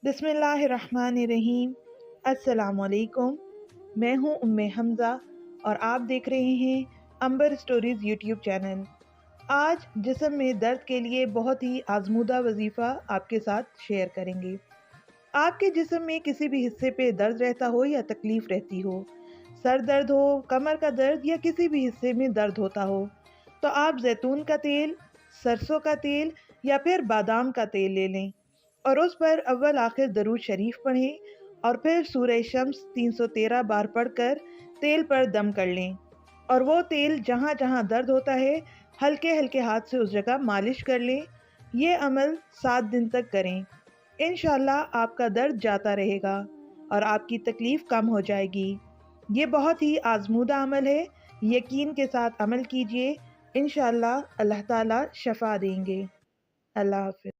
बिस्मिल्लाहिर्रहमानिर्रहीम। अस्सलामुअलैकुम। मैं हूँ उम्मे हमज़ा और आप देख रहे हैं अंबर स्टोरीज़ यूट्यूब चैनल। आज जिस्म में दर्द के लिए बहुत ही आजमूदा वजीफ़ा आपके साथ शेयर करेंगे। आपके जिस्म में किसी भी हिस्से पे दर्द रहता हो या तकलीफ़ रहती हो, सर दर्द हो, कमर का दर्द या किसी भी हिस्से में दर्द होता हो, तो आप जैतून का तेल, सरसों का तेल या फिर बादाम का तेल ले लें और उस पर अव्वल आखिर दरूद शरीफ पढ़ें और फिर सूरह शम्स 313 बार पढ़कर तेल पर दम कर लें और वो तेल जहाँ जहाँ दर्द होता है हल्के हल्के हाथ से उस जगह मालिश कर लें। ये अमल 7 दिन तक करें। इंशाल्लाह आपका दर्द जाता रहेगा और आपकी तकलीफ़ कम हो जाएगी। ये बहुत ही आजमूदा अमल है। यकीन के साथ अमल कीजिए। इंशाल्लाह अल्लाह ताला शफ़ा देंगे। अल्लाह हाफ़िज़।